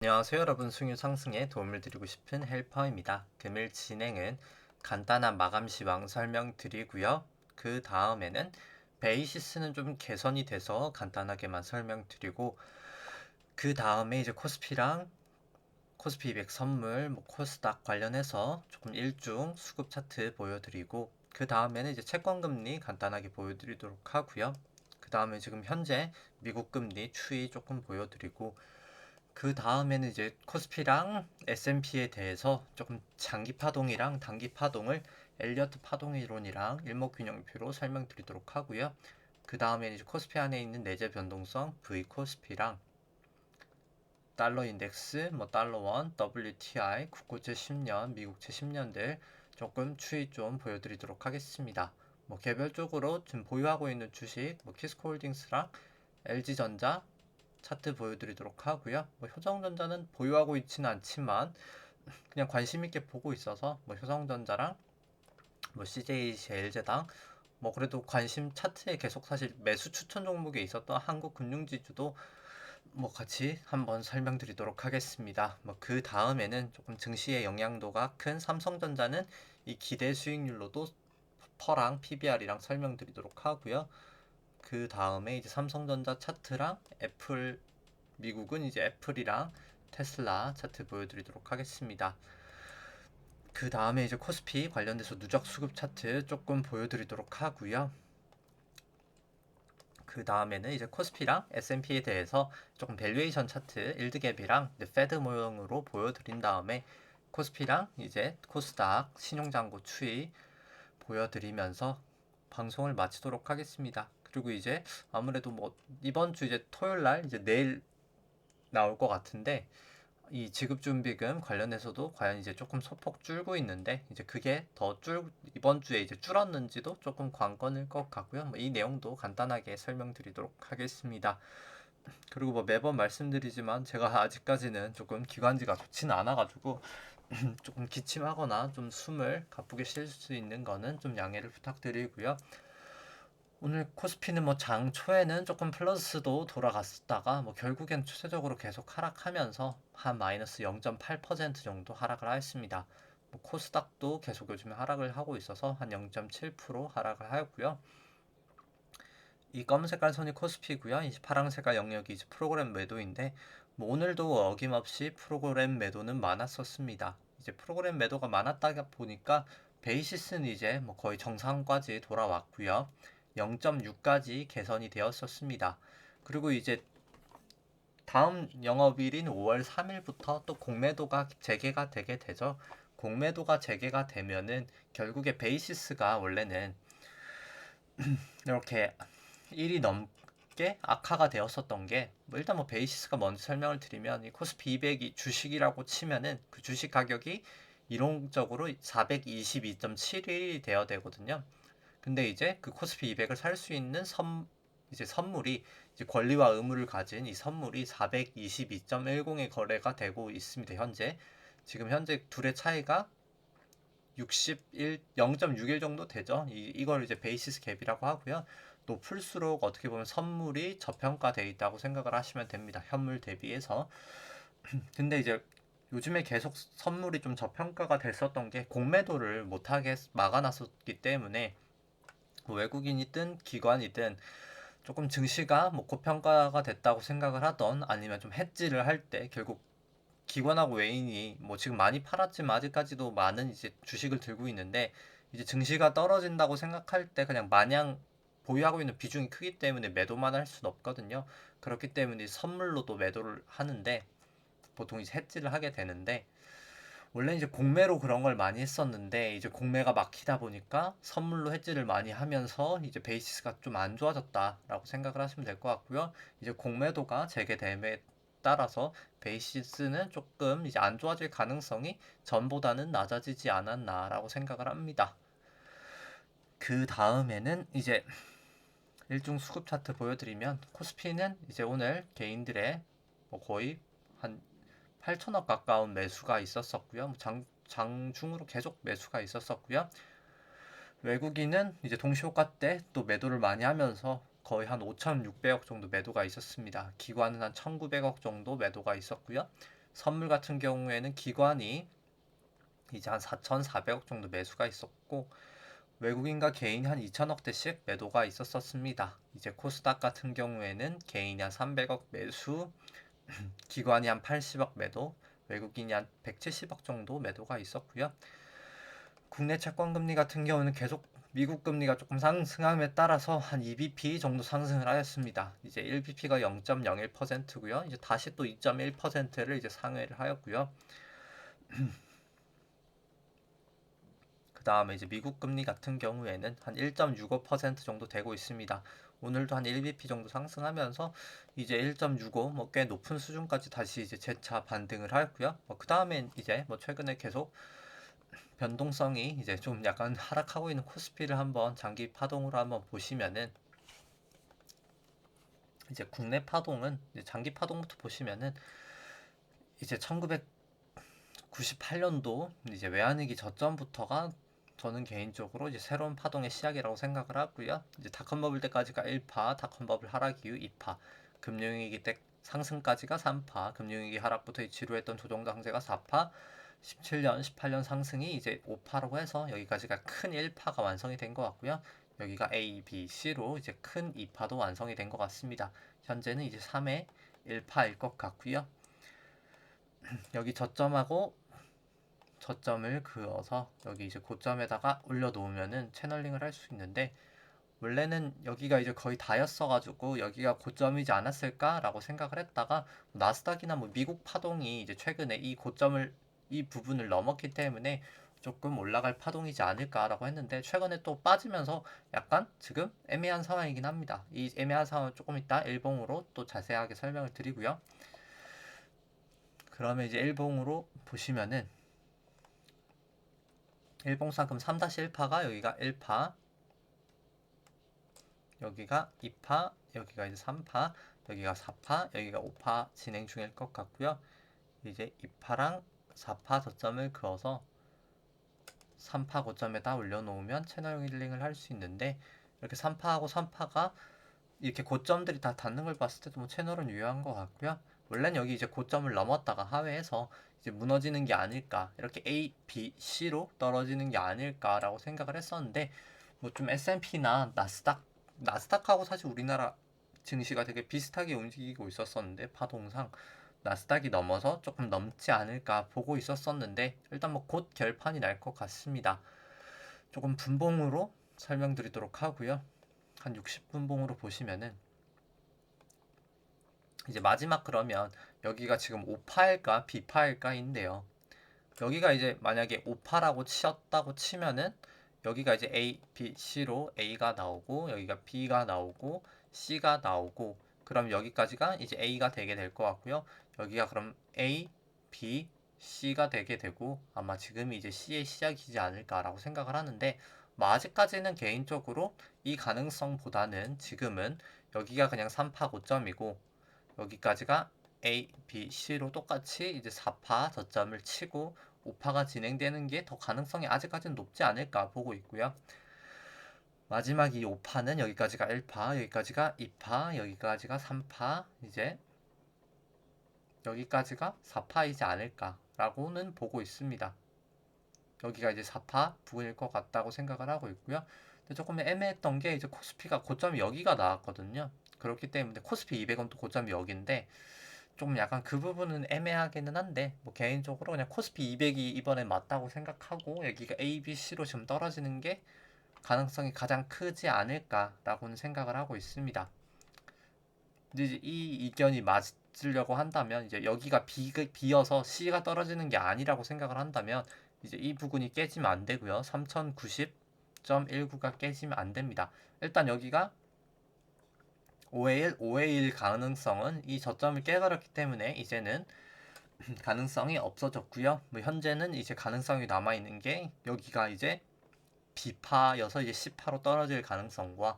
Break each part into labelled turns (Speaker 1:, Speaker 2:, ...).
Speaker 1: 안녕하세요 여러분, 수익률 상승에 도움을 드리고 싶은 헬퍼입니다. 금일 진행은 간단한 마감 시황 설명드리고요. 그 다음에는 베이시스는 좀 개선이 돼서 간단하게만 설명드리고, 그 다음에 이제 코스피랑 코스피 200 선물, 코스닥 관련해서 조금 일중 수급 차트 보여드리고, 그 다음에는 이제 채권금리 간단하게 보여드리도록 하고요. 그 다음에 지금 현재 미국 금리 추이 조금 보여드리고, 그 다음에는 이제 코스피랑 S&P에 대해서 조금 장기 파동이랑 단기 파동을 엘리어트 파동 이론이랑 일목균형표로 설명드리도록 하고요. 그 다음에는 이제 코스피 안에 있는 내재 변동성 V 코스피랑 달러 인덱스, 달러 원, WTI, 국고채 10년, 미국채 10년들 조금 추이 좀 보여드리도록 하겠습니다. 개별적으로 지금 보유하고 있는 주식, 키스코홀딩스랑 LG전자 차트 보여드리도록 하고요. 효성전자는 보유하고 있지는 않지만 그냥 관심 있게 보고 있어서 효성전자랑 CJ제일제당 그래도 관심 차트에 계속 사실 매수 추천 종목에 있었던 한국금융지주도 같이 한번 설명드리도록 하겠습니다. 그 다음에는 조금 증시의 영향도가 큰 삼성전자는 이 기대 수익률로도 퍼랑 PBR이랑 설명드리도록 하고요. 그 다음에 이제 삼성전자 차트랑 애플, 미국은 이제 애플이랑 테슬라 차트 보여드리도록 하겠습니다. 그 다음에 이제 코스피 관련돼서 누적 수급 차트 조금 보여드리도록 하고요. 그 다음에는 이제 코스피랑 S&P에 대해서 조금 밸류에이션 차트, 일드갭이랑 페드 모형으로 보여드린 다음에 코스피랑 이제 코스닥 신용잔고 추이 보여드리면서 방송을 마치도록 하겠습니다. 그리고 이제 아무래도 이번 주 이제 토요일 날 이제 내일 나올 것 같은데, 이 지급준비금 관련해서도 과연 이제 조금 소폭 줄고 있는데, 이제 그게 이번 주에 이제 줄었는지도 조금 관건일 것 같고요. 이 내용도 간단하게 설명드리도록 하겠습니다. 그리고 매번 말씀드리지만 제가 아직까지는 조금 기관지가 좋지는 않아가지고 조금 기침하거나 좀 숨을 가쁘게 쉴 수 있는 거는 좀 양해를 부탁드리고요. 오늘 코스피는 장 초에는 조금 플러스도 돌아갔다가 결국엔 추세적으로 계속 하락하면서 한 마이너스 0.8% 정도 하락을 하였습니다. 코스닥도 계속 요즘에 하락을 하고 있어서 한 0.7% 하락을 하였고요. 이 검은 색깔 선이 코스피고요. 이 파란 색깔 영역이 이제 프로그램 매도인데, 오늘도 어김없이 프로그램 매도는 많았었습니다. 이제 프로그램 매도가 많았다 보니까 베이시스는 이제 거의 정상까지 돌아왔고요. 0.6까지 개선이 되었었습니다. 그리고 이제 다음 영업일인 5월 3일부터 또 공매도가 재개가 되게 되죠. 공매도가 재개가 되면은 결국에 베이시스가 원래는 이렇게 1이 넘게 악화가 되었었던 게, 일단 베이시스가 먼저 설명을 드리면, 이 코스피 200이 주식이라고 치면은 그 주식 가격이 이론적으로 422.71이 되어야 되거든요. 근데 이제 그 코스피 200을 살 수 있는 선물이 이제 권리와 의무를 가진 이 선물이 422.10에 거래가 되고 있습니다. 지금 현재 둘의 차이가 0.61 정도 되죠. 이걸 이제 베이시스 갭이라고 하고요. 높을수록 어떻게 보면 선물이 저평가되어 있다고 생각을 하시면 됩니다. 현물 대비해서. 근데 이제 요즘에 계속 선물이 좀 저평가가 됐었던 게 공매도를 못하게 막아놨었기 때문에, 외국인이든 기관이든 조금 증시가 고평가가 됐다고 생각을 하던, 아니면 좀 해지를 할 때 결국 기관하고 외인이 지금 많이 팔았지만 아직까지도 많은 이제 주식을 들고 있는데, 이제 증시가 떨어진다고 생각할 때 그냥 마냥 보유하고 있는 비중이 크기 때문에 매도만 할 수는 없거든요. 그렇기 때문에 선물로도 매도를 하는데, 보통 이제 해지를 하게 되는데, 원래 이제 공매로 그런 걸 많이 했었는데, 이제 공매가 막히다 보니까 선물로 해지를 많이 하면서 이제 베이시스가 좀 안 좋아졌다라고 생각을 하시면 될 것 같고요. 이제 공매도가 재개됨에 따라서 베이시스는 조금 이제 안 좋아질 가능성이 전보다는 낮아지지 않았나라고 생각을 합니다. 그 다음에는 이제 일중 수급 차트 보여드리면, 코스피는 이제 오늘 개인들의 거의 한 8천억 가까운 매수가 있었었고요. 장중으로 계속 매수가 있었었고요. 외국인은 이제 동시호가 때 또 매도를 많이 하면서 거의 한 5,600억 정도 매도가 있었습니다. 기관은 한 1,900억 정도 매도가 있었고요. 선물 같은 경우에는 기관이 이제 한 4,400억 정도 매수가 있었고 외국인과 개인이 한 2천억대씩 매도가 있었습니다. 이제 코스닥 같은 경우에는 개인이 한 300억 매수, 기관이 한 80억 매도, 외국인이 한 170억 정도 매도가 있었고요. 국내 채권 금리 같은 경우는 계속 미국 금리가 조금 상승함에 따라서 한 2bp 정도 상승을 하였습니다. 이제 1bp가 0.01%고요. 이제 다시 또 2.1%를 이제 상회를 하였고요. 그 다음에 이제 미국 금리 같은 경우에는 한 1.65% 정도 되고 있습니다. 오늘도 한 1bp 정도 상승하면서 이제 1.65 뭐 꽤 높은 수준까지 다시 이제 재차 반등을 하였고요. 그 다음엔 이제 뭐 최근에 계속 변동성이 이제 좀 약간 하락하고 있는 코스피를 한번 장기 파동으로 한번 보시면은 이제 국내 파동은 이제 장기 파동부터 보시면은 이제 1998년도 이제 외환위기 저점부터가 저는 개인적으로 이제 새로운 파동의 시작이라고 생각을 하고요. 이제 닷컴 버블 때까지가 1파, 닷컴 버블 하락 이후 2파, 금융위기 때 상승까지가 3파, 금융위기 하락부터 지루했던 조정 강세가 4파, 17년, 18년 상승이 이제 5파라고 해서 여기까지가 큰 1파가 완성이 된 것 같고요. 여기가 A, B, C로 이제 큰 2파도 완성이 된 것 같습니다. 현재는 이제 3회 1파일 것 같고요. 여기 저점하고 저점을 그어서 여기 이제 고점에다가 올려놓으면은 채널링을 할 수 있는데 원래는 여기가 이제 거의 다였어가지고 여기가 고점이지 않았을까라고 생각을 했다가 나스닥이나 뭐 미국 파동이 이제 최근에 이 부분을 넘었기 때문에 조금 올라갈 파동이지 않을까라고 했는데 최근에 또 빠지면서 약간 지금 애매한 상황이긴 합니다. 이 애매한 상황은 조금 이따 일봉으로 또 자세하게 설명을 드리고요. 그러면 이제 일봉으로 보시면은 일봉상금 3-1파가 여기가 1파, 여기가 2파, 여기가 이제 3파, 여기가 4파, 여기가 5파 진행 중일 것 같고요. 이제 2파랑 4파 저점을 그어서 3파 고점에다 올려놓으면 채널 힐링을 할 수 있는데 이렇게 3파하고 3파가 이렇게 고점들이 다 닿는 걸 봤을 때도 뭐 채널은 유효한 것 같고요. 원래는 여기 이제 고점을 넘었다가 하회해서 이제 무너지는 게 아닐까 이렇게 A, B, C로 떨어지는 게 아닐까라고 생각을 했었는데 뭐 좀 S&P나 나스닥하고 사실 우리나라 증시가 되게 비슷하게 움직이고 있었었는데 파동상 나스닥이 넘어서 조금 넘지 않을까 보고 있었었는데 일단 뭐 곧 결판이 날 것 같습니다. 조금 분봉으로 설명드리도록 하고요. 한 60분봉으로 보시면은 이제 마지막 그러면 여기가 지금 5파일까 B파일까인데요. 여기가 이제 만약에 5파라고 치었다고 치면은 여기가 이제 A, B, C로 A가 나오고 여기가 B가 나오고 C가 나오고 그럼 여기까지가 이제 A가 되게 될 것 같고요. 여기가 그럼 A, B, C가 되게 되고 아마 지금이 이제 C의 시작이지 않을까라고 생각을 하는데 뭐 아직까지는 개인적으로 이 가능성보다는 지금은 여기가 그냥 3파 고점이고 여기까지가 A, B, C로 똑같이 이제 4파 저점을 치고 5파가 진행되는 게 더 가능성이 아직까지는 높지 않을까 보고 있고요. 마지막 이 5파는 여기까지가 1파, 여기까지가 2파, 여기까지가 3파, 이제 여기까지가 4파이지 않을까라고는 보고 있습니다. 여기가 이제 4파 부근일 것 같다고 생각을 하고 있고요. 근데 조금 애매했던 게 이제 코스피가 고점이 여기가 나왔거든요. 그렇기 때문에 코스피 200은 또 고점이 여기인데 좀 약간 그 부분은 애매하기는 한데 뭐 개인적으로 그냥 코스피 200이 이번에 맞다고 생각하고 여기가 A, B, C로 지금 떨어지는 게 가능성이 가장 크지 않을까라고는 생각을 하고 있습니다. 근데 이제 이 이견이 맞으려고 한다면 이제 여기가 B여서 C가 떨어지는 게 아니라고 생각을 한다면 이제 이 부분이 깨지면 안 되고요. 3090.19가 깨지면 안 됩니다. 일단 여기가 5의 1 가능성은 이 저점을 깨버렸기 때문에 이제는 가능성이 없어졌고요. 뭐 현재는 이제 가능성이 남아 있는 게 여기가 이제 B파여서 이제 C파로 떨어질 가능성과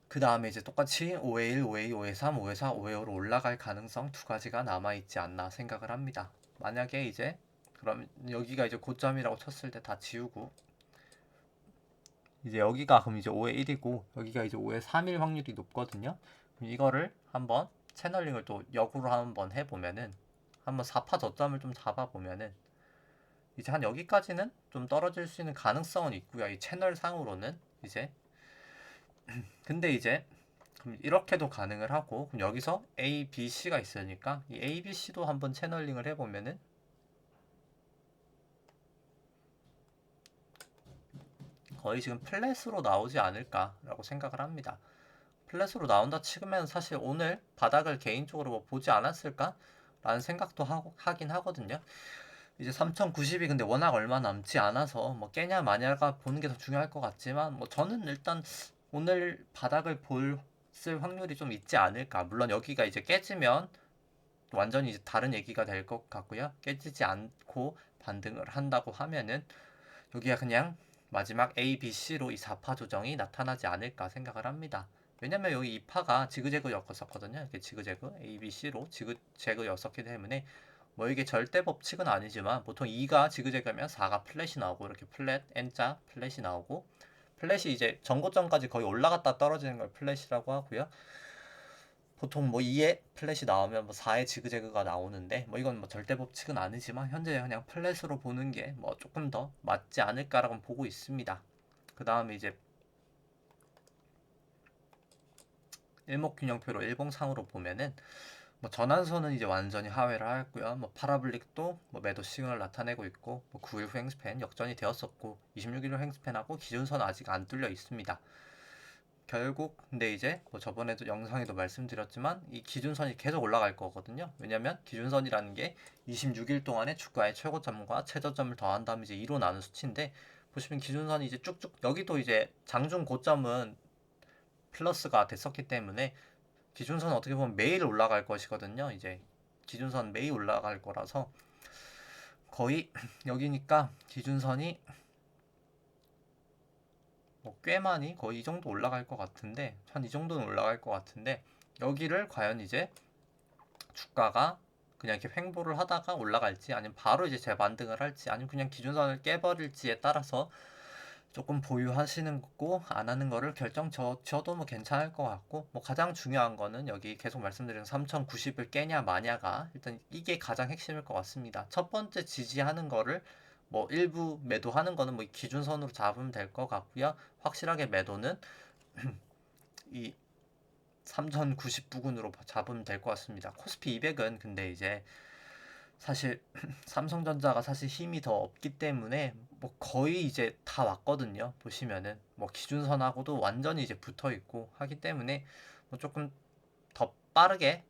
Speaker 1: 그 다음에 이제 똑같이 5의 1, 5의 2, 5의 3, 5의 4, 5의 5로 올라갈 가능성 두 가지가 남아 있지 않나 생각을 합니다. 만약에 이제 그럼 여기가 이제 고점이라고 쳤을 때 다 지우고 이제 여기가 그럼 이제 5의 1이고 여기가 이제 5의 3일 확률이 높거든요. 그럼 이거를 한번 채널링을 또 역으로 한번 해보면은 한번 4파 저점을 좀 잡아보면은 이제 한 여기까지는 좀 떨어질 수 있는 가능성은 있고요. 이 채널 상으로는 이제 근데 이제 그럼 이렇게도 가능을 하고 그럼 여기서 A, B, C가 있으니까 이 A, B, C도 한번 채널링을 해보면은 거의 지금 플랫으로 나오지 않을까라고 생각을 합니다. 플랫으로 나온다 치면 사실 오늘 바닥을 개인적으로 뭐 보지 않았을까? 라는 생각도 하긴 하거든요. 이제 3090이 근데 워낙 얼마 남지 않아서 뭐 깨냐 마냐가 보는 게 더 중요할 것 같지만 뭐 저는 일단 오늘 바닥을 볼쓸 확률이 좀 있지 않을까. 물론 여기가 이제 깨지면 완전히 이제 다른 얘기가 될 것 같고요. 깨지지 않고 반등을 한다고 하면은 여기가 그냥 마지막 A, B, C로 이 4파 조정이 나타나지 않을까 생각을 합니다. 왜냐면 여기 2파가 지그재그였었거든요. 이렇게 지그재그 A, B, C로 지그재그였었기 때문에 뭐 이게 절대 법칙은 아니지만 보통 2가 지그재그면 4가 플랫이 나오고 이렇게 플랫, N자 플랫이 나오고 플랫이 이제 전고점까지 거의 올라갔다 떨어지는 걸 플랫이라고 하고요. 보통 뭐 2에 플랫이 나오면 뭐 4에 지그재그가 나오는데 뭐 이건 뭐 절대 법칙은 아니지만 현재 그냥 플랫으로 보는 게 뭐 조금 더 맞지 않을까라고 보고 있습니다. 그 다음에 이제 일목균형표로 일봉상으로 보면은 뭐 전환선은 이제 완전히 하회를 하였고요. 뭐 파라블릭도 뭐 매도 시그널 나타내고 있고 뭐 9일 후 행스팬 역전이 되었었고 26일 후 행스팬하고 기준선 아직 안 뚫려 있습니다. 결국 근데 이제 뭐 저번에도 영상에도 말씀드렸지만 이 기준선이 계속 올라갈 거거든요. 왜냐면 기준선이라는 게 26일 동안의 주가의 최고점과 최저점을 더한 다음에 이제 2로 나눈 수치인데 보시면 기준선이 이제 쭉쭉 여기도 이제 장중 고점은 플러스가 됐었기 때문에 기준선은 어떻게 보면 매일 올라갈 것이거든요. 이제 기준선 매일 올라갈 거라서 거의 여기니까 기준선이 뭐 꽤 많이 거의 이 정도 올라갈 것 같은데 한 이 정도는 올라갈 것 같은데 여기를 과연 이제 주가가 그냥 이렇게 횡보를 하다가 올라갈지 아니면 바로 이제 재반등을 할지 아니면 그냥 기준선을 깨버릴지에 따라서 조금 보유하시는 거고 안 하는 거를 저도 뭐 괜찮을 것 같고 뭐 가장 중요한 거는 여기 계속 말씀드린 3090을 깨냐 마냐가 일단 이게 가장 핵심일 것 같습니다. 첫 번째 지지하는 거를 뭐 일부 매도하는 거는 뭐 기준선으로 잡으면 될 것 같고요. 확실하게 매도는 이 3090 부근으로 잡으면 될 것 같습니다. 코스피 200은 근데 이제 사실 삼성전자가 사실 힘이 더 없기 때문에 뭐 거의 이제 다 왔거든요. 보시면은 뭐 기준선하고도 완전히 이제 붙어 있고 하기 때문에 뭐 조금 더 빠르게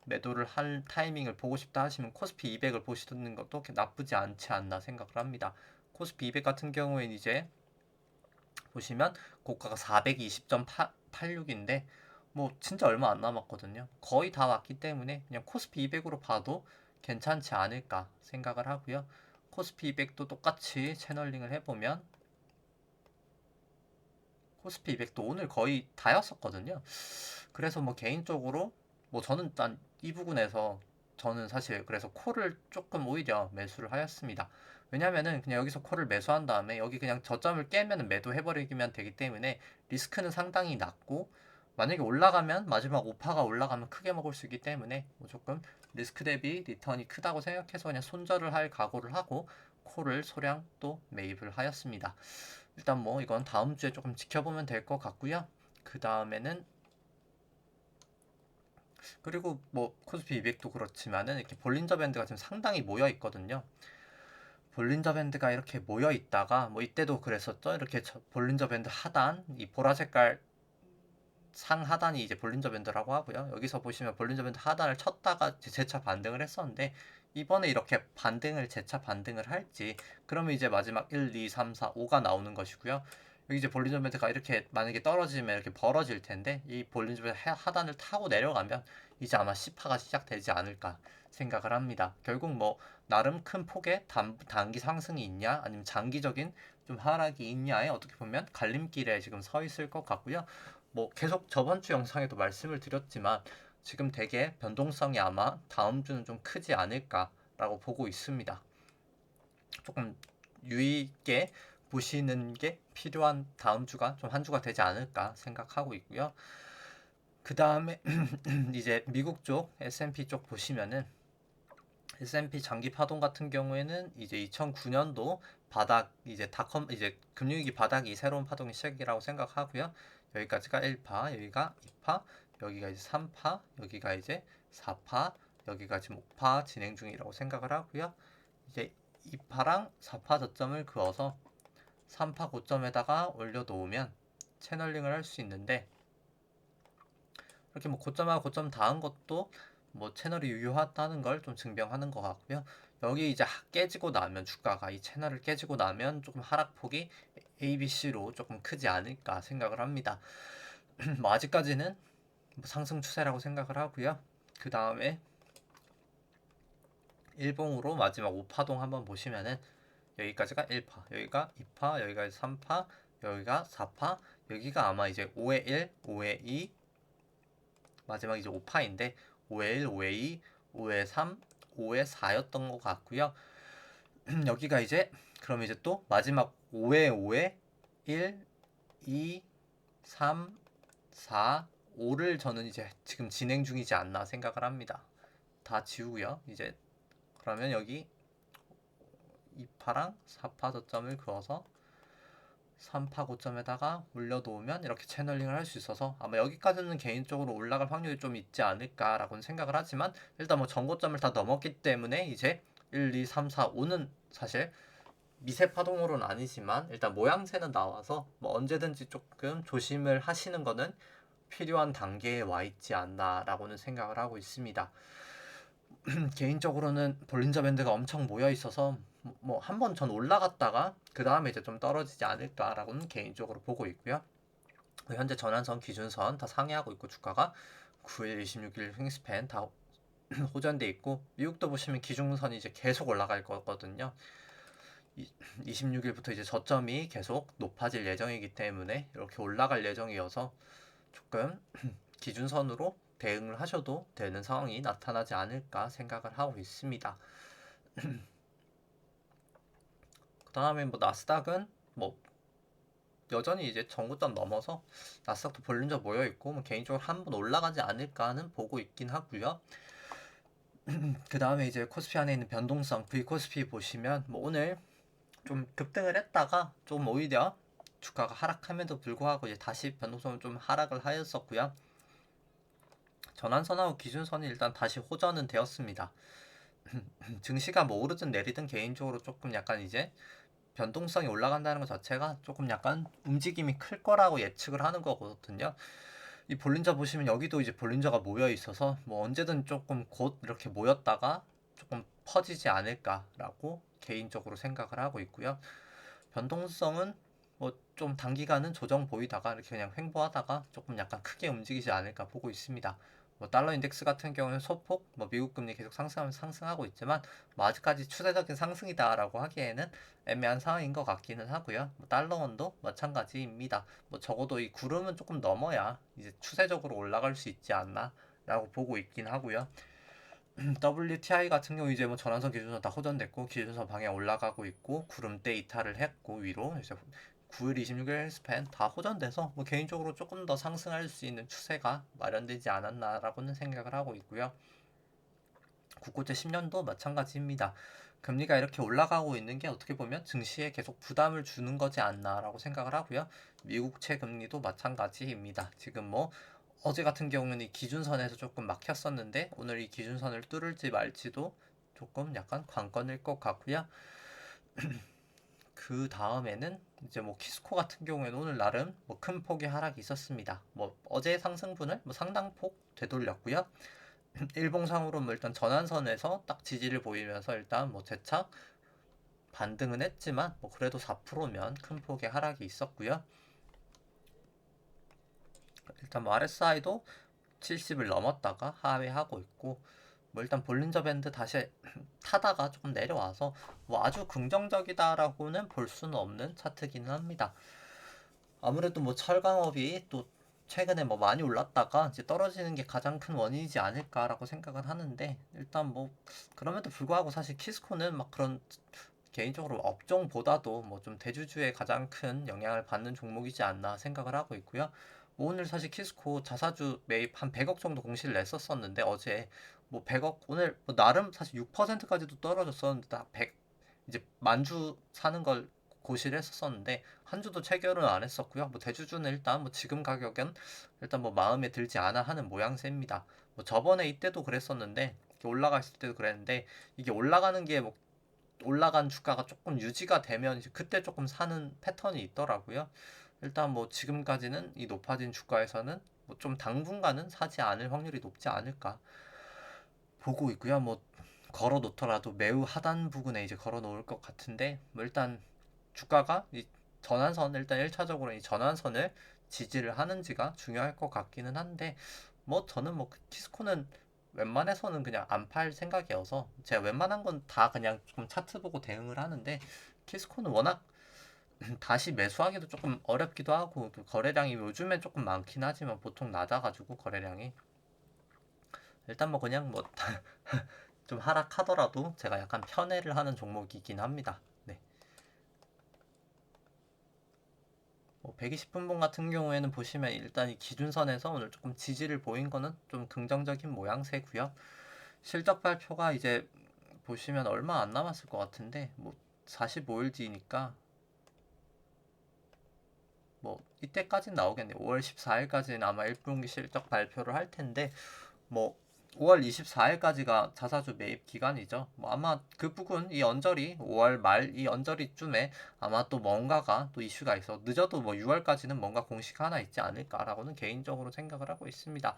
Speaker 1: 매도를 할 타이밍을 보고 싶다 하시면 코스피 200을 보시는 것도 나쁘지 않지 않나 생각을 합니다. 코스피 200 같은 경우에는 이제 보시면 고가가 420.86인데 뭐 진짜 얼마 안 남았거든요. 거의 다 왔기 때문에 그냥 코스피 200으로 봐도 괜찮지 않을까 생각을 하고요. 코스피 200도 똑같이 채널링을 해보면 코스피 200도 오늘 거의 다였었거든요. 그래서 뭐 개인적으로 뭐 저는 일단 이 부분에서 저는 사실 그래서 콜을 조금 오히려 매수를 하였습니다. 왜냐면은 그냥 여기서 콜을 매수한 다음에 여기 그냥 저점을 깨면 매도해버리면 되기 때문에 리스크는 상당히 낮고 만약에 올라가면 마지막 오파가 올라가면 크게 먹을 수 있기 때문에 뭐 조금 리스크 대비 리턴이 크다고 생각해서 그냥 손절을 할 각오를 하고 콜을 소량 또 매입을 하였습니다. 일단 뭐 이건 다음 주에 조금 지켜보면 될 것 같고요. 그 다음에는 그리고 뭐 코스피 200도 그렇지만은 이렇게 볼린저 밴드가 지금 상당히 모여 있거든요. 볼린저 밴드가 이렇게 모여 있다가 뭐 이때도 그랬었죠. 이렇게 볼린저 밴드 하단 이 보라 색깔 상하단이 이제 볼린저 밴드라고 하고요. 여기서 보시면 볼린저 밴드 하단을 쳤다가 재차 반등을 했었는데 이번에 이렇게 재차 반등을 할지 그러면 이제 마지막 1, 2, 3, 4, 5가 나오는 것이고요. 여기 이제 볼린저 밴드가 이렇게 만약에 떨어지면 이렇게 벌어질 텐데 이 볼린저 밴드 하단을 타고 내려가면 이제 아마 C파가 시작되지 않을까 생각을 합니다. 결국 뭐 나름 큰 폭의 단기 상승이 있냐 아니면 장기적인 좀 하락이 있냐에 어떻게 보면 갈림길에 지금 서 있을 것 같고요. 뭐 계속 저번 주 영상에도 말씀을 드렸지만 지금 되게 변동성이 아마 다음 주는 좀 크지 않을까라고 보고 있습니다. 조금 유의 있게 보시는 게 필요한 다음 주가 좀 한 주가 되지 않을까 생각하고 있고요. 그 다음에 이제 미국 쪽 S&P 쪽 보시면은 S&P 장기 파동 같은 경우에는 이제 2009년도 바닥 이제 닷컴 이제 금융위기 바닥이 새로운 파동의 시작이라고 생각하고요. 여기까지가 1파, 여기가 2파, 여기가 이제 3파, 여기가 이제 4파, 여기가 지금 5파 진행 중이라고 생각을 하고요. 이제 2파랑 4파 저점을 그어서 3파 고점에다가 올려놓으면 채널링을 할 수 있는데, 이렇게 뭐 고점하고 고점 닿은 것도 뭐 채널이 유효하다는 걸 좀 증명하는 것 같고요. 여기 이제 깨지고 나면 주가가 이 채널을 깨지고 나면 조금 하락폭이 ABC로 조금 크지 않을까 생각을 합니다. 뭐 아직까지는 뭐 상승 추세라고 생각을 하고요. 그 다음에 일봉으로 마지막 5파동 한번 보시면은 여기까지가 1파, 여기가 2파, 여기가 3파, 여기가 4파, 여기가 아마 이제 5의 1, 5의 2, 마지막 이제 5파인데 5의 1, 5의 2, 5의 3, 5의 4였던 것 같고요. 여기가 이제 그럼 이제 또 마지막 5의 5의 1, 2, 3, 4, 5를 저는 이제 지금 진행 중이지 않나 생각을 합니다. 다 지우고요. 이제 그러면 여기 2파랑 4파 저점을 그어서 3파 고점에다가 올려놓으면 이렇게 채널링을 할 수 있어서 아마 여기까지는 개인적으로 올라갈 확률이 좀 있지 않을까라고는 생각을 하지만, 일단 뭐 전고점을 다 넘었기 때문에 이제 1, 2, 3, 4, 5는 사실 미세 파동으로는 아니지만 일단 모양새는 나와서 뭐 언제든지 조금 조심을 하시는 거는 필요한 단계에 와 있지 않나라고는 생각을 하고 있습니다. 개인적으로는 볼린저 밴드가 엄청 모여 있어서 뭐 한 번 전 올라갔다가 그 다음에 이제 좀 떨어지지 않을까라고는 개인적으로 보고 있고요. 현재 전환선, 기준선 다 상회하고 있고 주가가 9일, 26일 횡스팬 다 호전돼 있고, 미국도 보시면 기준선이 이제 계속 올라갈 거거든요. 26일부터 이제 저점이 계속 높아질 예정이기 때문에 이렇게 올라갈 예정이어서 조금 기준선으로 대응을 하셔도 되는 상황이 나타나지 않을까 생각을 하고 있습니다. 그 다음에 뭐 나스닥은 뭐 여전히 이제 전고점 넘어서 나스닥도 볼륨저 모여 있고 뭐 개인적으로 한번 올라가지 않을까는 보고 있긴 하고요. 그 다음에 이제 코스피 안에 있는 변동성 V 코스피 보시면 뭐 오늘 좀 급등을 했다가 좀 오히려 주가가 하락함에도 불구하고 이제 다시 변동성을 좀 하락을 하였었고요. 전환선하고 기준선이 일단 다시 호전은 되었습니다. 증시가 뭐 오르든 내리든 개인적으로 조금 약간 이제 변동성이 올라간다는 것 자체가 조금 약간 움직임이 클 거라고 예측을 하는 거거든요. 이 볼린저 보시면 여기도 이제 볼린저가 모여 있어서 뭐 언제든 조금 곧 이렇게 모였다가 조금 퍼지지 않을까라고 개인적으로 생각을 하고 있고요. 변동성은 뭐 좀 단기간은 조정 보이다가 이렇게 그냥 횡보하다가 조금 약간 크게 움직이지 않을까 보고 있습니다. 뭐 달러 인덱스 같은 경우는 소폭 뭐 미국 금리 계속 상승하고 있지만 뭐 아직까지 추세적인 상승이다라고 하기에는 애매한 상황인 것 같기는 하고요. 뭐 달러 원도 마찬가지입니다. 뭐 적어도 이 구름은 조금 넘어야 이제 추세적으로 올라갈 수 있지 않나라고 보고 있긴 하고요. WTI 같은 경우 이제 뭐 전환선 기준선 다 호전됐고 기준선 방향 올라가고 있고 구름대 이탈을 했고 위로 이제 9일 26일 스팬 다 호전돼서 뭐 개인적으로 조금 더 상승할 수 있는 추세가 마련되지 않았나라고는 생각을 하고 있고요. 국고채 10년도 마찬가지입니다. 금리가 이렇게 올라가고 있는 게 어떻게 보면 증시에 계속 부담을 주는 거지 않나라고 생각을 하고요. 미국채 금리도 마찬가지입니다. 지금 뭐 어제 같은 경우는 이 기준선에서 조금 막혔었는데 오늘 이 기준선을 뚫을지 말지도 조금 약간 관건일 것 같고요. 그 다음에는 이제 뭐 키스코 같은 경우에는 오늘 나름 뭐 큰 폭의 하락이 있었습니다. 뭐 어제 상승분을 뭐 상당폭 되돌렸고요. 일봉상으로 뭐 일단 전환선에서 딱 지지를 보이면서 일단 뭐 재차 반등은 했지만 뭐 그래도 4%면 큰 폭의 하락이 있었고요. 일단 뭐 RSI도 70을 넘었다가 하회하고 있고, 뭐 일단 볼린저 밴드 다시 타다가 조금 내려와서 뭐 아주 긍정적이다라고는 볼 수는 없는 차트기는 합니다. 아무래도 뭐 철강업이 또 최근에 뭐 많이 올랐다가 이제 떨어지는 게 가장 큰 원인이지 않을까라고 생각을 하는데, 일단 뭐 그럼에도 불구하고 사실 키스코는 막 그런 개인적으로 업종보다도 뭐 좀 대주주에 가장 큰 영향을 받는 종목이지 않나 생각을 하고 있고요. 오늘 사실 키스코 자사주 매입 한 100억 정도 공시를 냈었었는데 어제 뭐 100억 오늘 뭐 나름 사실 6%까지도 떨어졌었는데 딱 100 이제 만주 사는 걸 고시를 했었었는데 한 주도 체결은 안 했었고요. 뭐 대주주는 일단 뭐 지금 가격은 일단 뭐 마음에 들지 않아 하는 모양새입니다. 뭐 저번에 이때도 그랬었는데 올라갔을 때도 그랬는데 이게 올라가는 게 뭐 올라간 주가가 조금 유지가 되면 이제 그때 조금 사는 패턴이 있더라고요. 일단 뭐 지금까지는 이 높아진 주가에서는 뭐 좀 당분간은 사지 않을 확률이 높지 않을까 보고 있고요. 뭐 걸어 놓더라도 매우 하단 부근에 이제 걸어 놓을 것 같은데 뭐 일단 주가가 이 전환선 일단 1차적으로 이 전환선을 지지를 하는지가 중요할 것 같기는 한데 뭐 저는 뭐 키스코는 웬만해서는 그냥 안 팔 생각이어서 제가 웬만한 건 다 그냥 좀 차트 보고 대응을 하는데 키스코는 워낙 다시 매수하기도 조금 어렵기도 하고 또 거래량이 요즘엔 조금 많긴 하지만 보통 낮아가지고 거래량이 일단 뭐 그냥 뭐 좀 하락하더라도 제가 약간 편애를 하는 종목이긴 합니다. 네. 뭐 120분봉 같은 경우에는 보시면 일단 이 기준선에서 오늘 조금 지지를 보인 거는 좀 긍정적인 모양새고요. 실적 발표가 이제 보시면 얼마 안 남았을 것 같은데 뭐 45일 뒤니까 뭐 이때까지는 나오겠네요. 5월 14일까지는 아마 1분기 실적 발표를 할 텐데 뭐 5월 24일까지가 자사주 매입 기간이죠. 뭐 아마 그 부분 이 언저리 5월 말 이 언저리쯤에 아마 또 뭔가가 또 이슈가 있어 늦어도 뭐 6월까지는 뭔가 공시가 하나 있지 않을까라고는 개인적으로 생각을 하고 있습니다.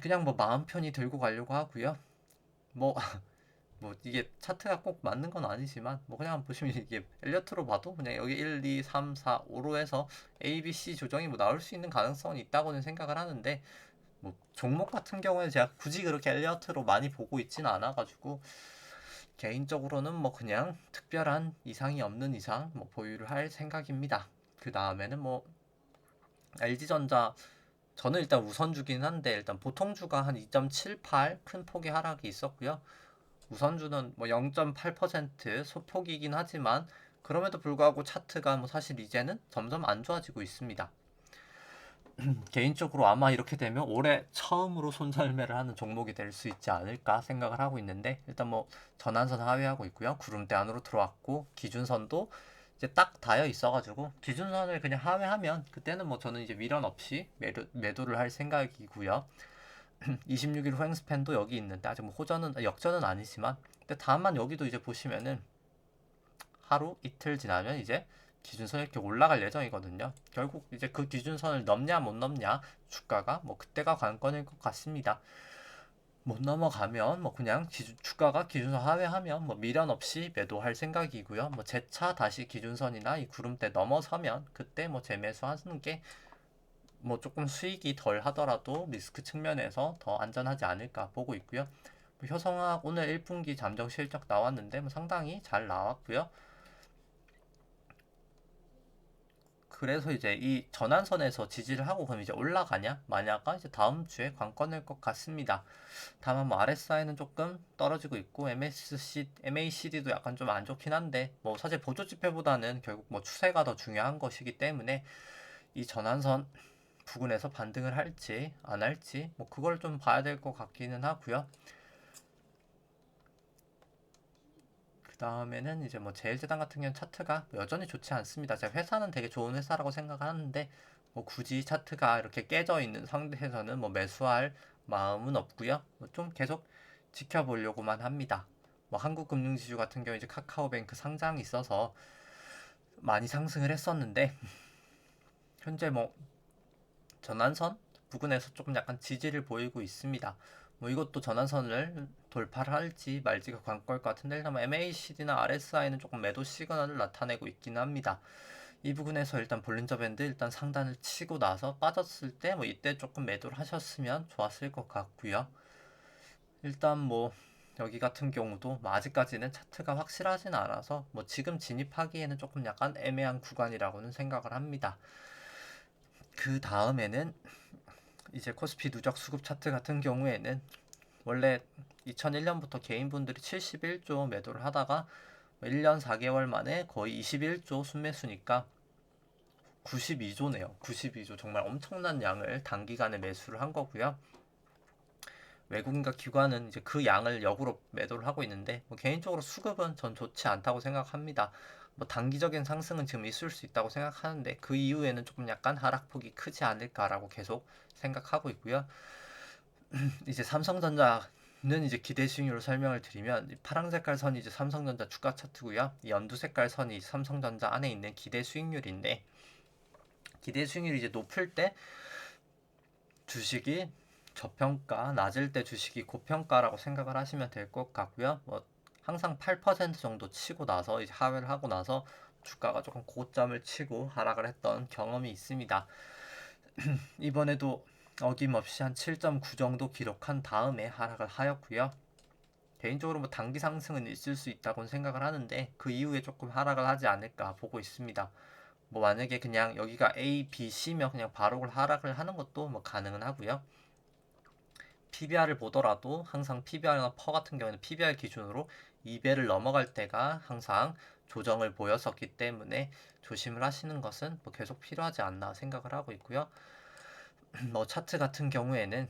Speaker 1: 그냥 뭐 마음 편히 들고 가려고 하고요. 뭐 뭐 이게 차트가 꼭 맞는 건 아니지만 뭐 그냥 보시면 이게 엘리어트로 봐도 그냥 여기 1, 2, 3, 4, 5로 해서 A, B, C 조정이 뭐 나올 수 있는 가능성이 있다고는 생각을 하는데 뭐 종목 같은 경우에 제가 굳이 그렇게 엘리어트로 많이 보고 있지는 않아가지고 개인적으로는 뭐 그냥 특별한 이상이 없는 이상 뭐 보유를 할 생각입니다. 그 다음에는 뭐 LG전자 저는 일단 우선주긴 한데 일단 보통주가 한 2.78 큰 폭의 하락이 있었고요. 우선주는 뭐 0.8% 소폭이긴 하지만 그럼에도 불구하고 차트가 뭐 사실 이제는 점점 안 좋아지고 있습니다. 개인적으로 아마 이렇게 되면 올해 처음으로 손절매를 하는 종목이 될 수 있지 않을까 생각을 하고 있는데 일단 뭐 전환선 하회하고 있고요. 구름대 안으로 들어왔고 기준선도 이제 딱 닿여 있어가지고 기준선을 그냥 하회하면 그때는 뭐 저는 이제 미련 없이 매도를 할 생각이고요. 26일 후행 스팬도 여기 있는데 아직 뭐 호전은 역전은 아니지만 근데 다만 여기도 이제 보시면은 하루 이틀 지나면 이제 기준선이 이렇게 올라갈 예정이거든요. 결국 이제 그 기준선을 넘냐 못 넘냐 주가가 뭐 그때가 관건일 것 같습니다. 못 넘어가면 뭐 그냥 주가가 기준선 하회하면 뭐 미련 없이 매도할 생각이고요. 뭐 재차 다시 기준선이나 이 구름대 넘어서면 그때 뭐 재매수하는 게 뭐 조금 수익이 덜 하더라도 리스크 측면에서 더 안전하지 않을까 보고 있고요. 뭐 효성학 오늘 1분기 잠정 실적 나왔는데 뭐 상당히 잘 나왔고요. 그래서 이제 이 전환선에서 지지를 하고 그럼 이제 올라가냐 마냐가 이제 다음 주에 관건일 것 같습니다. 다만 뭐 RSI는 조금 떨어지고 있고 MACD도 약간 좀 안 좋긴 한데 뭐 사실 보조 지표보다는 결국 뭐 추세가 더 중요한 것이기 때문에 이 전환선 부근에서 반등을 할지 안 할지 뭐 그걸 좀 봐야 될 것 같기는 하고요. 그 다음에는 이제 뭐 제일제당 같은 경우는 차트가 여전히 좋지 않습니다. 제가 회사는 되게 좋은 회사라고 생각하는데 뭐 굳이 차트가 이렇게 깨져 있는 상태에서는 뭐 매수할 마음은 없고요. 뭐좀 계속 지켜보려고만 합니다. 뭐 한국금융지주 같은 경우 이제 카카오뱅크 상장이 있어서 많이 상승을 했었는데 현재 뭐 전환선 부근에서 조금 약간 지지를 보이고 있습니다. 뭐 이것도 전환선을 돌파를 할지 말지가 관건일 것 같은데 일단 뭐 MACD나 RSI는 조금 매도 시그널을 나타내고 있긴 합니다. 이 부분에서 일단 볼린저 밴드 일단 상단을 치고 나서 빠졌을 때 뭐 이때 조금 매도를 하셨으면 좋았을 것 같고요. 일단 뭐 여기 같은 경우도 뭐 아직까지는 차트가 확실하진 않아서 뭐 지금 진입하기에는 조금 약간 애매한 구간이라고는 생각을 합니다. 그 다음에는 이제 코스피 누적 수급 차트 같은 경우에는 원래 2001년부터 개인분들이 71조 매도를 하다가 1년 4개월 만에 거의 21조 순매수니까 92조네요. 92조 정말 엄청난 양을 단기간에 매수를 한 거고요. 외국인과 기관은 이제 그 양을 역으로 매도를 하고 있는데 뭐 개인적으로 수급은 전 좋지 않다고 생각합니다. 뭐 단기적인 상승은 지금 있을 수 있다고 생각하는데 그 이후에는 조금 약간 하락폭이 크지 않을까라고 계속 생각하고 있고요. 이제 삼성전자는 이제 기대 수익률을 설명을 드리면 파란 색깔 선이 이제 삼성전자 주가 차트고요. 이 연두 색깔 선이 삼성전자 안에 있는 기대 수익률인데 기대 수익률이 이제 높을 때 주식이 저평가, 낮을 때 주식이 고평가라고 생각을 하시면 될 것 같고요. 뭐 항상 8% 정도 치고 나서 이제 하회를 하고 나서 주가가 조금 고점을 치고 하락을 했던 경험이 있습니다. 이번에도 어김없이 한 7.9 정도 기록한 다음에 하락을 하였고요. 개인적으로 뭐 단기 상승은 있을 수 있다고 생각을 하는데 그 이후에 조금 하락을 하지 않을까 보고 있습니다. 뭐 만약에 그냥 여기가 A, B, C면 그냥 바로 하락을 하는 것도 뭐 가능은 하고요. PBR을 보더라도 항상 PBR이나 퍼 같은 경우에는 PBR 기준으로 2배를 넘어갈 때가 항상 조정을 보였었기 때문에 조심을 하시는 것은 뭐 계속 필요하지 않나 생각을 하고 있고요. 뭐 차트 같은 경우에는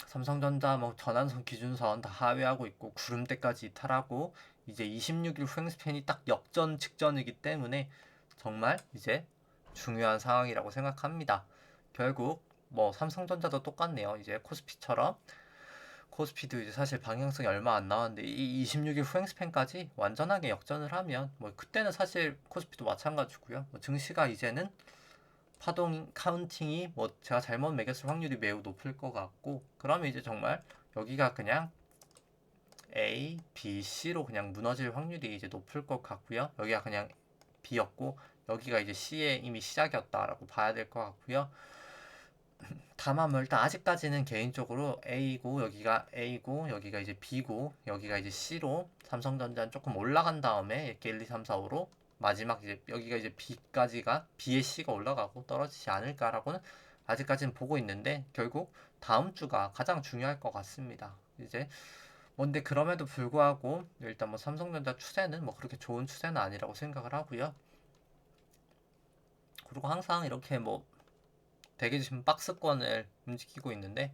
Speaker 1: 삼성전자 뭐 전환선 기준선 다 하회하고 있고 구름대까지 이탈하고 이제 26일 후행스팬이 딱 역전 직전이기 때문에 정말 이제 중요한 상황이라고 생각합니다. 결국 뭐 삼성전자도 똑같네요. 이제 코스피처럼 코스피도 이제 사실 방향성이 얼마 안 나왔는데 이 26일 후행스팬까지 완전하게 역전을 하면 뭐 그때는 사실 코스피도 마찬가지고요. 뭐 증시가 이제는 파동 카운팅이 뭐 제가 잘못 매겼을 확률이 매우 높을 것 같고 그러면 이제 정말 여기가 그냥 A, B, C로 그냥 무너질 확률이 이제 높을 것 같고요. 여기가 그냥 B였고 여기가 이제 C의 이미 시작이었다라고 봐야 될 것 같고요. 다만 뭐 일단 아직까지는 개인적으로 A고 여기가 A고 여기가 이제 B고 여기가 이제 C로 삼성전자는 조금 올라간 다음에 이렇게 1, 2, 3, 4, 5로 마지막 이제 여기가 이제 B까지가 B의 C가 올라가고 떨어지지 않을까라고는 아직까지는 보고 있는데 결국 다음 주가 가장 중요할 것 같습니다. 이제 뭔데 그럼에도 불구하고 일단 뭐 삼성전자 추세는 뭐 그렇게 좋은 추세는 아니라고 생각을 하고요. 그리고 항상 이렇게 뭐 되게 지금 박스권을 움직이고 있는데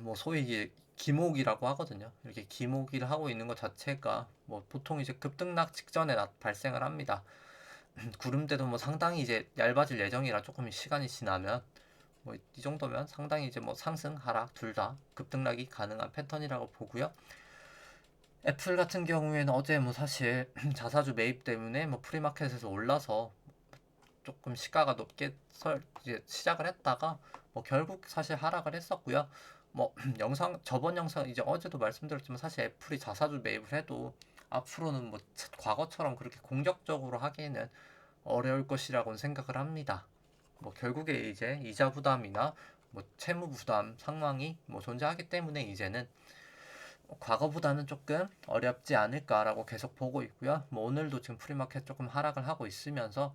Speaker 1: 뭐 소위 이게 기목이라고 하거든요. 이렇게 기목이를 하고 있는 것 자체가 뭐 보통 이제 급등락 직전에 발생을 합니다. 구름대도 뭐 상당히 이제 얇아질 예정이라 조금 시간이 지나면 뭐 이 정도면 상당히 이제 뭐 상승, 하락 둘 다 급등락이 가능한 패턴이라고 보고요. 애플 같은 경우에는 어제 뭐 사실 자사주 매입 때문에 뭐 프리마켓에서 올라서 조금 시가가 높게 이제 시작을 했다가 뭐 결국 사실 하락을 했었고요. 뭐 저번 영상 이제 어제도 말씀드렸지만 사실 애플이 자사주 매입을 해도 앞으로는 뭐 과거처럼 그렇게 공격적으로 하기에는 어려울 것이라고는 생각을 합니다. 뭐 결국에 이제 이자 부담이나 뭐 채무 부담 상황이 뭐 존재하기 때문에 이제는 과거보다는 조금 어렵지 않을까라고 계속 보고 있고요. 뭐 오늘도 지금 프리마켓 조금 하락을 하고 있으면서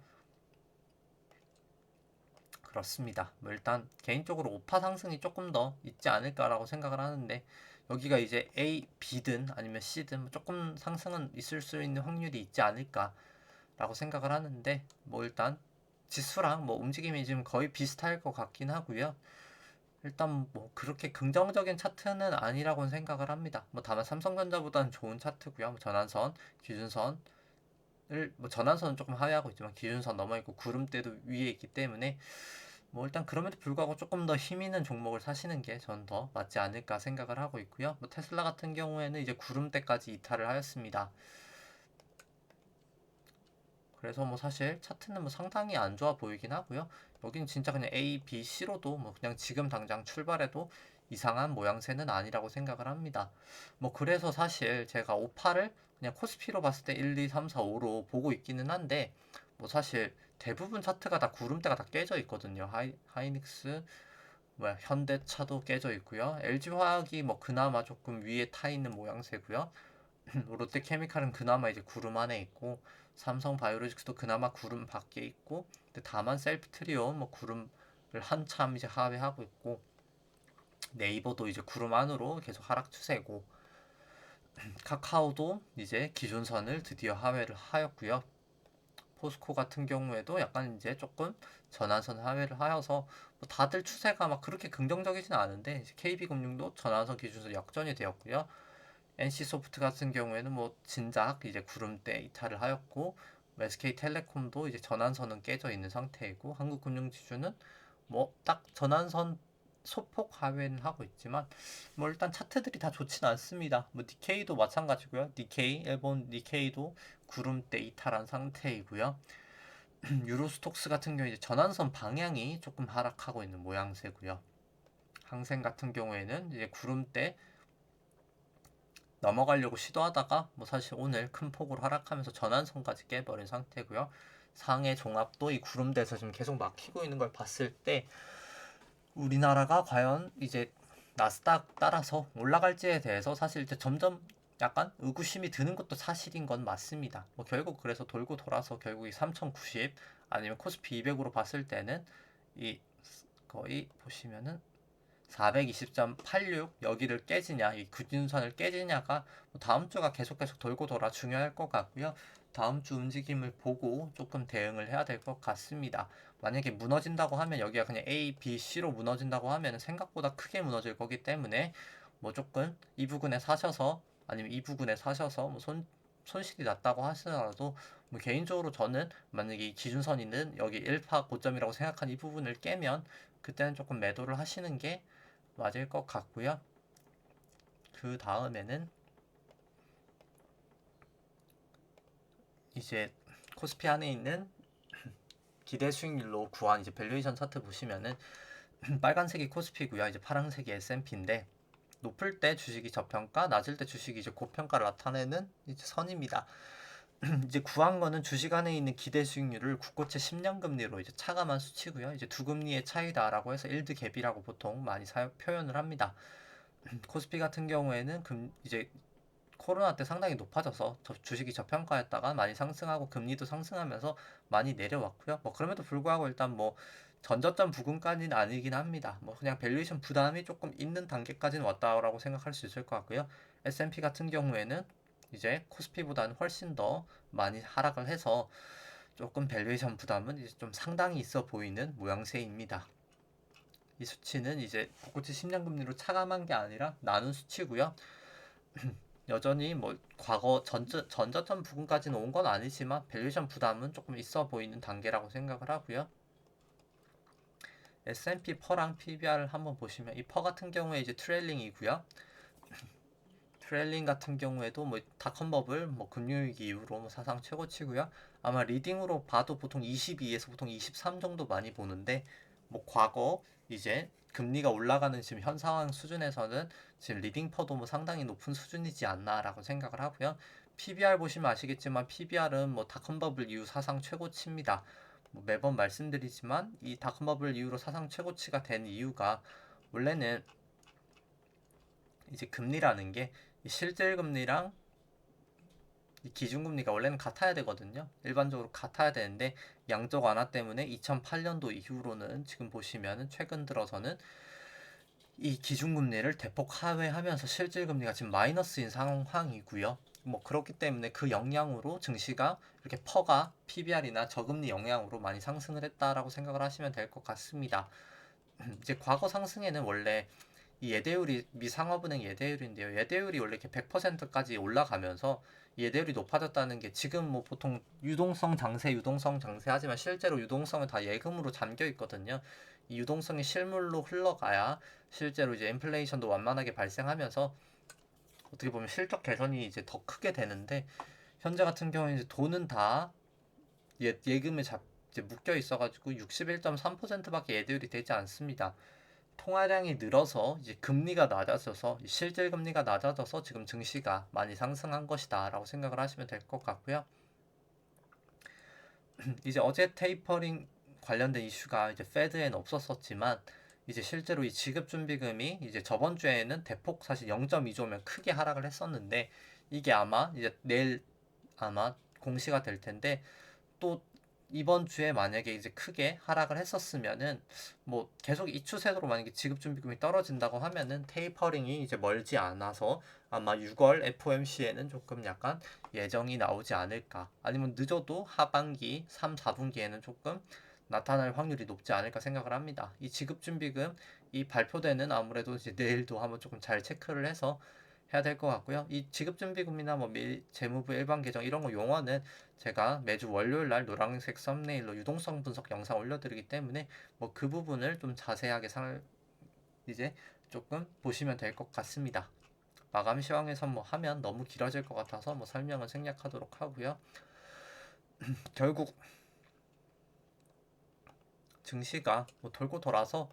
Speaker 1: 그렇습니다. 뭐 일단 개인적으로 오파 상승이 조금 더 있지 않을까라고 생각을 하는데 여기가 이제 A, B든 아니면 C든 뭐 조금 상승은 있을 수 있는 확률이 있지 않을까라고 생각을 하는데 뭐 일단 지수랑 뭐 움직임이 지금 거의 비슷할 것 같긴 하고요. 일단 뭐 그렇게 긍정적인 차트는 아니라고 생각을 합니다. 뭐 다만 삼성전자보다는 좋은 차트고요. 뭐 전환선, 기준선을 뭐 전환선은 조금 하회하고 있지만 기준선 넘어 있고 구름대도 위에 있기 때문에 뭐 일단 그럼에도 불구하고 조금 더 힘 있는 종목을 사시는 게 전 더 맞지 않을까 생각을 하고 있고요. 뭐 테슬라 같은 경우에는 이제 구름대까지 이탈을 하였습니다. 그래서 뭐 사실 차트는 뭐 상당히 안 좋아 보이긴 하고요. 여기는 진짜 그냥 A, B, C로도 뭐 그냥 지금 당장 출발해도 이상한 모양새는 아니라고 생각을 합니다. 뭐 그래서 사실 제가 58을 그냥 코스피로 봤을 때 1, 2, 3, 4, 5로 보고 있기는 한데 뭐 사실 대부분 차트가 다 구름대가 다 깨져 있거든요. 하이닉스, 뭐야 현대차도 깨져 있고요. LG화학이 뭐 그나마 조금 위에 타 있는 모양새고요. 롯데케미칼은 그나마 이제 구름 안에 있고 삼성바이오로직스도 그나마 구름 밖에 있고 근데 다만 셀프트리온 뭐 구름을 한참 이제 하회하고 있고 네이버도 이제 구름 안으로 계속 하락 추세고 카카오도 이제 기준선을 드디어 하회를 하였고요. 포스코 같은 경우에도 약간 이제 조금 전환선 하회를 하여서 뭐 다들 추세가 막 그렇게 긍정적이진 않은데 KB금융도 전환선 기준으로 역전이 되었고요. NC소프트 같은 경우에는 뭐 진작 이제 구름대 이탈을 하였고 SK텔레콤도 이제 전환선은 깨져 있는 상태이고 한국금융지주는 뭐 딱 전환선 소폭 하회는 하고 있지만 뭐 일단 차트들이 다 좋진 않습니다. 뭐 니케이도 마찬가지고요. 일본 니케이도 구름대 이탈한 상태이고요. 유로스톡스 같은 경우 이제 전환선 방향이 조금 하락하고 있는 모양새고요. 항생 같은 경우에는 이제 구름대 넘어가려고 시도하다가 뭐 사실 오늘 큰 폭으로 하락하면서 전환선까지 깨버린 상태고요. 상해 종합도 이 구름대에서 지금 계속 막히고 있는 걸 봤을 때 우리나라가 과연 이제 나스닥 따라서 올라갈지에 대해서 사실 이제 점점 약간 의구심이 드는 것도 사실인 건 맞습니다. 뭐 결국 그래서 돌고 돌아서 결국 이 3090 아니면 코스피 200으로 봤을 때는 이 거의 보시면은 420.86 여기를 깨지냐, 이 기준선을 깨지냐가 다음 주가 계속 돌고 돌아 중요할 것 같고요. 다음 주 움직임을 보고 조금 대응을 해야 될 것 같습니다. 만약에 무너진다고 하면 여기가 그냥 A, B, C로 무너진다고 하면 생각보다 크게 무너질 거기 때문에 뭐 조금 이 부근에 사셔서 아니면 이 부근에 사셔서 뭐 손실이 났다고 하시더라도 뭐 개인적으로 저는 만약에 이 기준선 있는 여기 1파 고점이라고 생각한 이 부분을 깨면 그때는 조금 매도를 하시는 게 맞을 것 같고요. 그 다음에는 이제 코스피 안에 있는 기대 수익률로 구한 이제 밸류에이션 차트 보시면은 빨간색이 코스피고요. 이제 파란색이 S&P인데 높을 때 주식이 저평가, 낮을 때 주식이 이제 고평가를 나타내는 이제 선입니다. 이제 구한 거는 주식 안에 있는 기대 수익률을 국고채 10년 금리로 이제 차감한 수치고요. 이제 두 금리의 차이다라고 해서 일드 갭이라고 보통 많이 표현을 합니다. 코스피 같은 경우에는 이제 코로나 때 상당히 높아져서 주식이 저평가였다가 많이 상승하고 금리도 상승하면서 많이 내려왔고요. 뭐 그럼에도 불구하고 일단 뭐 전저점 부근까지는 아니긴 합니다. 뭐 그냥 밸류에이션 부담이 조금 있는 단계까지는 왔다라고 생각할 수 있을 것 같고요. S&P 같은 경우에는 이제 코스피보다는 훨씬 더 많이 하락을 해서 조금 밸류에이션 부담은 이제 좀 상당히 있어 보이는 모양새입니다. 이 수치는 이제 국고채 10년 금리로 차감한 게 아니라 나눈 수치고요. 여전히 뭐 과거 전저점 부근까지는 온 건 아니지만 밸류에이션 부담은 조금 있어 보이는 단계라고 생각을 하고요. S&P 퍼랑 PBR을 한번 보시면 이 퍼 같은 경우에 이제 트레일링이고요. 트레일링 같은 경우에도 뭐 닷컴버블 뭐 금융위기 이후로 뭐 사상 최고치고요. 아마 리딩으로 봐도 보통 22에서 보통 23 정도 많이 보는데 뭐 과거 이제 금리가 올라가는 지금 현 상황 수준에서는 지금 리딩 퍼도 뭐 상당히 높은 수준이지 않나라고 생각을 하고요. PBR 보시면 아시겠지만 PBR은 뭐 닷컴버블 이후 사상 최고치입니다. 뭐 매번 말씀드리지만 이 닷컴버블 이후로 사상 최고치가 된 이유가 원래는 이제 금리라는 게 실질금리랑 이 기준금리가 원래는 같아야 되거든요. 일반적으로 같아야 되는데 양적 완화 때문에 2008년도 이후로는 지금 보시면은 최근 들어서는 이 기준금리를 대폭 하회하면서 실질금리가 지금 마이너스인 상황이고요. 뭐 그렇기 때문에 그 영향으로 증시가 이렇게 퍼가 PBR이나 저금리 영향으로 많이 상승을 했다라고 생각을 하시면 될 것 같습니다. 이제 과거 상승에는 원래 이 예대율이 미상업은행 예대율인데요. 예대율이 원래 이렇게 100%까지 올라가면서 예대율이 높아졌다는 게 지금 뭐 보통 유동성 장세 하지만 실제로 유동성은 다 예금으로 잠겨 있거든요. 이 유동성이 실물로 흘러가야 실제로 이제 인플레이션도 완만하게 발생하면서 어떻게 보면 실적 개선이 이제 더 크게 되는데 현재 같은 경우에 이제 돈은 다 예금에 이제 묶여 있어가지고 61.3%밖에 예대율이 되지 않습니다. 통화량이 늘어서 이제 금리가 낮아져서 실질 금리가 낮아져서 지금 증시가 많이 상승한 것이다라고 생각을 하시면 될 것 같고요. 이제 어제 테이퍼링 관련된 이슈가 이제 페드에는 없었었지만 이제 실제로 이 지급준비금이 이제 저번 주에는 대폭 사실 0.2조면 크게 하락을 했었는데 이게 아마 이제 내일 아마 공시가 될 텐데 또 이번 주에 만약에 이제 크게 하락을 했었으면은 뭐 계속 이 추세로 만약에 지급준비금이 떨어진다고 하면은 테이퍼링이 이제 멀지 않아서 아마 6월 FOMC에는 조금 약간 예정이 나오지 않을까. 아니면 늦어도 하반기 3, 4분기에는 조금 나타날 확률이 높지 않을까 생각을 합니다. 이 지급준비금 이 발표되는 아무래도 이제 내일도 한번 조금 잘 체크를 해서 해야 될 것 같고요. 이 지급준비금이나 뭐 재무부 일반 계정 이런 거 용어는 제가 매주 월요일 날 노란색 썸네일로 유동성 분석 영상 올려드리기 때문에 뭐 그 부분을 좀 자세하게 이제 조금 보시면 될 것 같습니다. 마감 시황에서 뭐 하면 너무 길어질 것 같아서 뭐 설명을 생략하도록 하고요. 결국 증시가 뭐 돌고 돌아서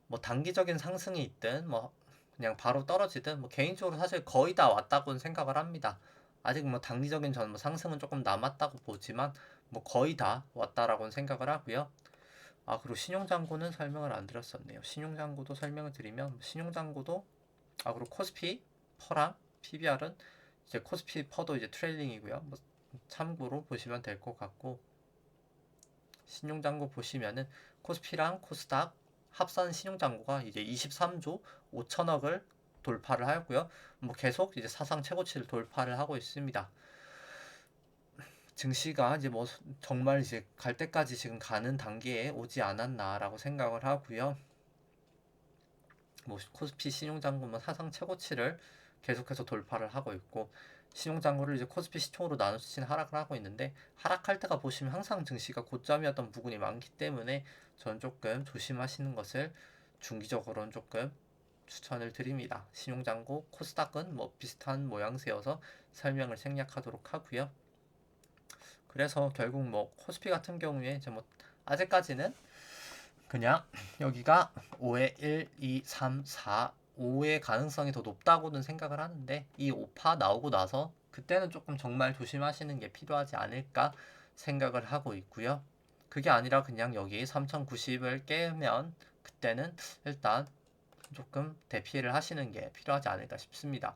Speaker 1: 뭐 단기적인 상승이 있든 뭐 그냥 바로 떨어지든 뭐 개인적으로 사실 거의 다 왔다고는 생각을 합니다. 아직 뭐 단기적인 뭐 상승은 조금 남았다고 보지만 뭐 거의 다 왔다라고는 생각을 하고요. 아 그리고 신용장고는 설명을 안 드렸었네요. 신용장고도 설명을 드리면 신용장고도 그리고 코스피 퍼랑 PBR은 이제 코스피 퍼도 이제 트레일링이고요. 뭐 참고로 보시면 될 것 같고 신용장고 보시면은 코스피랑 코스닥 합산 신용장고가 이제 23조 5천억을 돌파를 하였고요. 뭐 계속 이제 사상 최고치를 돌파를 하고 있습니다. 증시가 이제 뭐 정말 이제 갈 때까지 지금 가는 단계에 오지 않았나라고 생각을 하고요. 뭐 코스피 신용장고는 사상 최고치를 계속해서 돌파를 하고 있고 신용장고를 이제 코스피 시총으로 나눠주신 하락을 하고 있는데 하락할 때가 보시면 항상 증시가 고점이었던 부분이 많기 때문에 저는 조금 조심하시는 것을 중기적으로는 조금 추천을 드립니다. 신용장고 코스닥은 뭐 비슷한 모양새여서 설명을 생략하도록 하고요. 그래서 결국 뭐 코스피 같은 경우에 이제 뭐 아직까지는 그냥 여기가 5의 1, 2, 3, 4, 5의 가능성이 더 높다고는 생각을 하는데 이 5파 나오고 나서 그때는 조금 정말 조심하시는 게 필요하지 않을까 생각을 하고 있고요. 그게 아니라 그냥 여기 3090을 깨면 그때는 일단 조금 대피를 하시는 게 필요하지 않을까 싶습니다.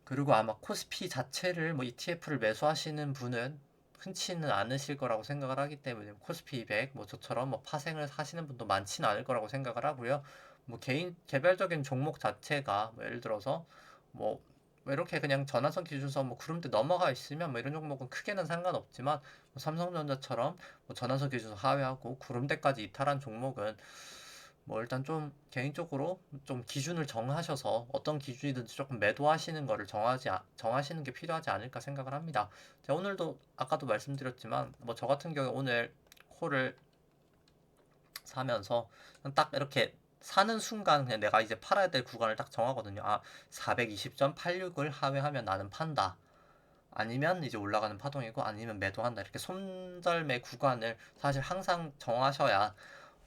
Speaker 1: 그리고 아마 코스피 자체를 뭐 ETF를 매수하시는 분은 흔치는 않으실 거라고 생각을 하기 때문에 코스피 200 뭐 저처럼 뭐 파생을 하시는 분도 많지는 않을 거라고 생각을 하고요. 뭐 개인 개별적인 종목 자체가 뭐 예를 들어서 뭐 이렇게 그냥 전환선 기준선 뭐 구름대 넘어가 있으면 뭐 이런 종목은 크게는 상관없지만 뭐 삼성전자처럼 뭐 전환선 기준선 하회하고 구름대까지 이탈한 종목은 뭐 일단 좀 개인적으로 좀 기준을 정하셔서 어떤 기준이든지 조금 매도하시는 거를 정하시는 게 필요하지 않을까 생각을 합니다. 제가 오늘도 아까도 말씀드렸지만 뭐 저 같은 경우에 오늘 콜을 사면서 딱 이렇게 사는 순간 그냥 내가 이제 팔아야 될 구간을 딱 정하거든요. 420.86을 하회하면 나는 판다. 아니면 이제 올라가는 파동이고 아니면 매도한다. 이렇게 손절매 구간을 사실 항상 정하셔야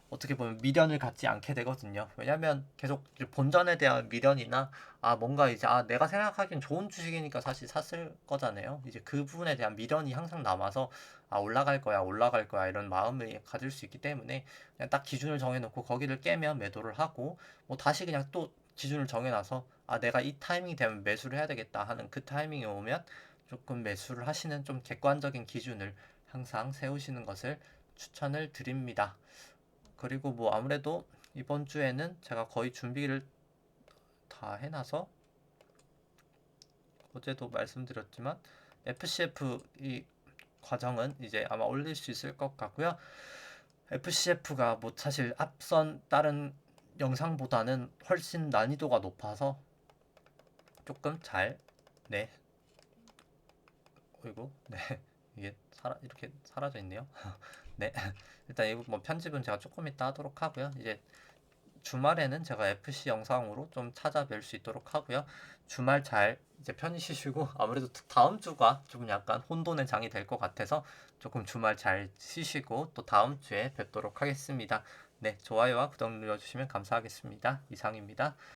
Speaker 1: 어떻게 보면 미련을 갖지 않게 되거든요. 왜냐면 계속 본전에 대한 미련이나 뭔가 이제 내가 생각하기엔 좋은 주식이니까 사실 샀을 거잖아요. 이제 그 부분에 대한 미련이 항상 남아서 올라갈 거야 이런 마음을 가질 수 있기 때문에 그냥 딱 기준을 정해놓고 거기를 깨면 매도를 하고 뭐 다시 그냥 또 기준을 정해놔서 내가 이 타이밍이 되면 매수를 해야 되겠다 하는 그 타이밍이 오면 조금 매수를 하시는 좀 객관적인 기준을 항상 세우시는 것을 추천을 드립니다. 그리고 뭐 아무래도 이번 주에는 제가 거의 준비를 다 해놔서 어제도 말씀드렸지만 FCF 이 과정은 이제 아마 올릴 수 있을 것 같고요. FCF가 뭐 사실 앞선 다른 영상보다는 훨씬 난이도가 높아서 조금 네, 어이구, 네, 이게 이렇게 사라져 있네요. 네, 일단 이거 뭐 편집은 제가 조금 이따 하도록 하고요. 이제 주말에는 제가 FC 영상으로 좀 찾아뵐 수 있도록 하고요. 주말 잘 이제 편히 쉬시고 아무래도 다음 주가 좀 약간 혼돈의 장이 될 것 같아서 조금 주말 잘 쉬시고 또 다음 주에 뵙도록 하겠습니다. 네, 좋아요와 구독 눌러주시면 감사하겠습니다. 이상입니다.